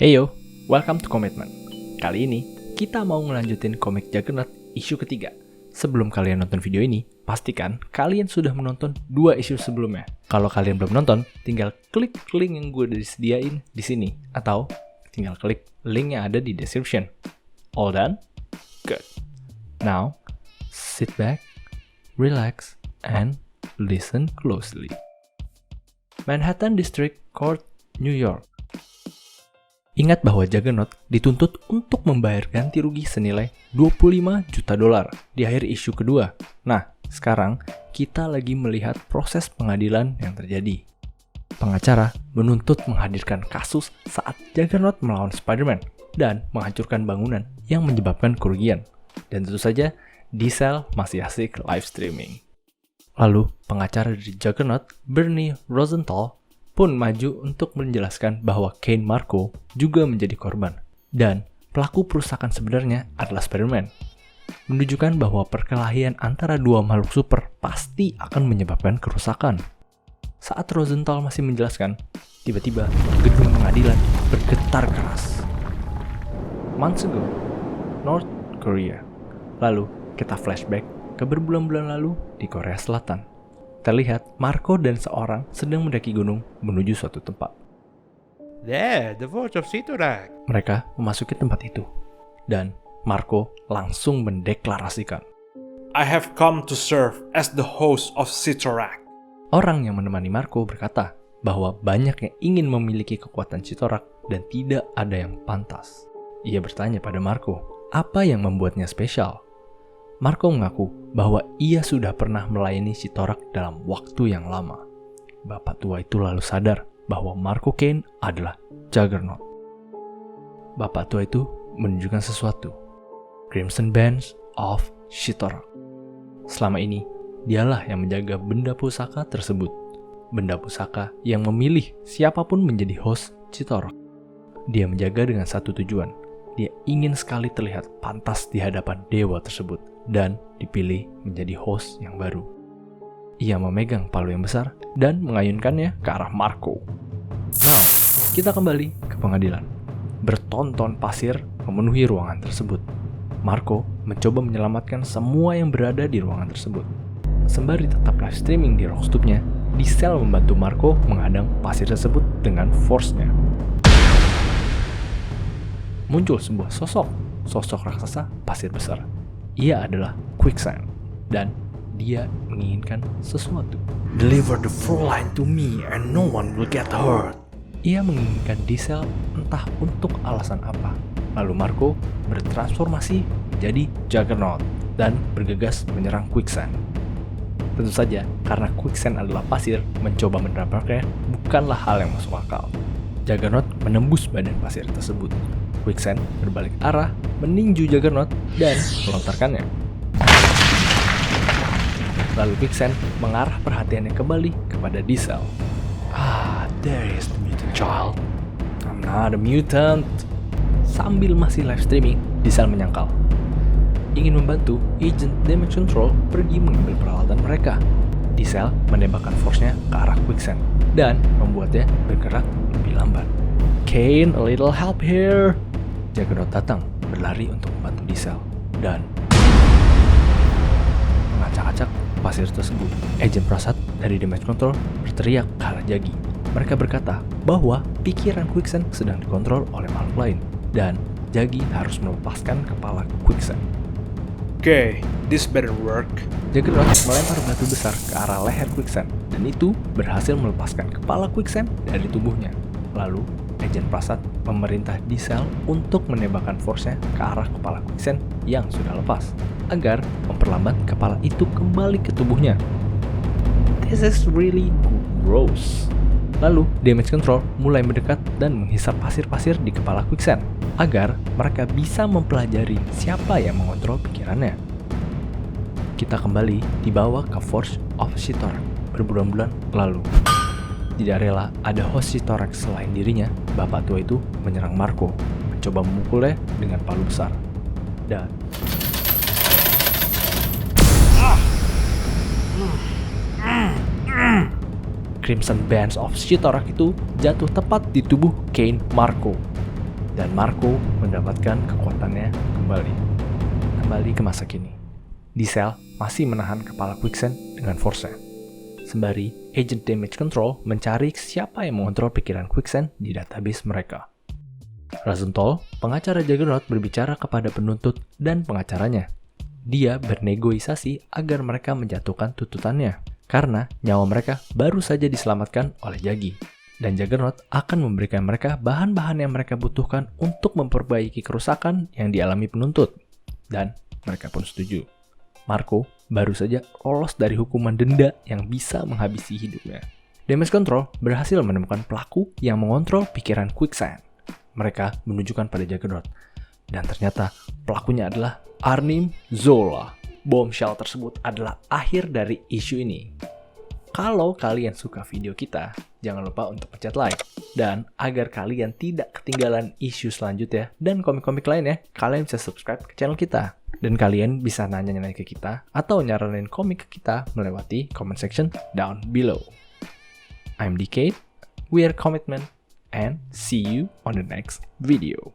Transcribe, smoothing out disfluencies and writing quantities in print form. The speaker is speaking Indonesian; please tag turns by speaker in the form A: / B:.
A: Hey yo, welcome to Commitment. Kali ini, kita mau ngelanjutin komik Juggernaut isu ketiga. Sebelum kalian nonton video ini, pastikan kalian sudah menonton 2 isu sebelumnya. Kalau kalian belum nonton, tinggal klik link yang gue udah disediain di sini. Atau, tinggal klik link yang ada di description. All done? Good. Now, sit back, relax, and listen closely. Manhattan District Court, New York. Ingat bahwa Juggernaut dituntut untuk membayar ganti rugi senilai $25 juta di akhir isu kedua. Nah, sekarang kita lagi melihat proses pengadilan yang terjadi. Pengacara menuntut menghadirkan kasus saat Juggernaut melawan Spider-Man dan menghancurkan bangunan yang menyebabkan kerugian. Dan tentu saja, Diesel masih asik live streaming. Lalu, pengacara dari Juggernaut, Bernie Rosenthal, pun maju untuk menjelaskan bahwa Kane Marko juga menjadi korban, dan pelaku perusakan sebenarnya adalah Spider-Man, menunjukkan bahwa perkelahian antara dua makhluk super pasti akan menyebabkan kerusakan. Saat Rosenthal masih menjelaskan, tiba-tiba gedung pengadilan bergetar keras. Months ago, North Korea. Lalu kita flashback ke berbulan-bulan lalu di Korea Selatan. Terlihat Marko dan seorang sedang mendaki gunung menuju suatu tempat.
B: There, the Forge of Sitorak.
A: Mereka memasuki tempat itu, dan Marko langsung mendeklarasikan,
B: I have come to serve as the host of Sitorak.
A: Orang yang menemani Marko berkata bahwa banyak yang ingin memiliki kekuatan Sitorak dan tidak ada yang pantas. Ia bertanya pada Marko, apa yang membuatnya spesial? Marko mengaku bahwa ia sudah pernah melayani Sitorak dalam waktu yang lama. Bapak tua itu lalu sadar bahwa Marko Kane adalah Juggernaut. Bapak tua itu menunjukkan sesuatu. Crimson Bands of Sitorak. Selama ini, dialah yang menjaga benda pusaka tersebut. Benda pusaka yang memilih siapapun menjadi host Sitorak. Dia menjaga dengan satu tujuan. Dia ingin sekali terlihat pantas di hadapan dewa tersebut dan dipilih menjadi host yang baru. Ia memegang palu yang besar dan mengayunkannya ke arah Marko. Now, kita kembali ke pengadilan. Bertonton pasir memenuhi ruangan tersebut. Marko mencoba menyelamatkan semua yang berada di ruangan tersebut. Sembari tetap live streaming di Rockstube-nya, Diesel membantu Marko menghadang pasir tersebut dengan force-nya. Muncul sebuah sosok raksasa pasir besar. Ia adalah Quicksand, dan dia menginginkan sesuatu.
B: Deliver the full line to me and no one will get hurt.
A: Ia menginginkan Diesel entah untuk alasan apa. Lalu Marko bertransformasi menjadi Juggernaut dan bergegas menyerang Quicksand. Tentu saja, karena Quicksand adalah pasir, mencoba menabraknya bukanlah hal yang masuk akal. Juggernaut menembus badan pasir tersebut. Quicksand berbalik arah, meninju Juggernaut dan melontarkannya. Lalu Quicksand mengarah perhatiannya kembali kepada Diesel. There is the mutant child. I'm not a mutant. Sambil masih live streaming, Diesel menyangkal. Ingin membantu Agent Damage Control pergi mengambil peralatan mereka. Diesel menembakkan force-nya ke arah Quicksand dan membuatnya bergerak lebih lambat. Kane, a little help here. Juggernaut datang berlari untuk membantu Diesel dan mengacak-acak pasir tersebut. Agent Prasad dari Damage Control berteriak ke arah Jagi. Mereka berkata bahwa pikiran Quicksand sedang dikontrol oleh makhluk lain dan Jagi harus melepaskan kepala Quicksand.
B: Okay, this better work.
A: Juggernaut melempar batu besar ke arah leher Quicksand dan itu berhasil melepaskan kepala Quicksand dari tubuhnya. Lalu Agent Prasad memerintah Diesel untuk menembakkan force-nya ke arah kepala Quicksand yang sudah lepas, agar memperlambat kepala itu kembali ke tubuhnya. This is really gross. Lalu, Damage Control mulai mendekat dan menghisap pasir-pasir di kepala Quicksand, agar mereka bisa mempelajari siapa yang mengontrol pikirannya. Kita kembali dibawa ke Forge of Sitorak berbulan-bulan lalu. Tidak rela ada host Sitorak selain dirinya, bapak tua itu menyerang Marko, mencoba memukulnya dengan palu besar. Dan Crimson Bands of Sitorak itu jatuh tepat di tubuh Kane Marko. dan Marco mendapatkan kekuatannya kembali ke masa kini. Diesel masih menahan kepala Quicksand dengan force-nya. Sembari Agent Damage Control mencari siapa yang mengontrol pikiran Quicksand di database mereka. Rosenthal, pengacara Juggernaut, berbicara kepada penuntut dan pengacaranya. Dia bernegosiasi agar mereka menjatuhkan tuntutannya, karena nyawa mereka baru saja diselamatkan oleh Jagi. Dan Juggernaut akan memberikan mereka bahan-bahan yang mereka butuhkan untuk memperbaiki kerusakan yang dialami penuntut. Dan mereka pun setuju. Marco baru saja lolos dari hukuman denda yang bisa menghabisi hidupnya. Damage Control berhasil menemukan pelaku yang mengontrol pikiran Quicksand. Mereka menunjukkan pada Juggernaut. Dan ternyata pelakunya adalah Arnim Zola. Bombshell tersebut adalah akhir dari isu ini. Kalau kalian suka video kita, jangan lupa untuk pencet like. Dan agar kalian tidak ketinggalan isu selanjutnya dan komik-komik lainnya, kalian bisa subscribe ke channel kita. Dan kalian bisa nanya-nanya ke kita atau nyaranin komik ke kita melewati comment section down below. I'm DK, we are Commitment, and see you on the next video.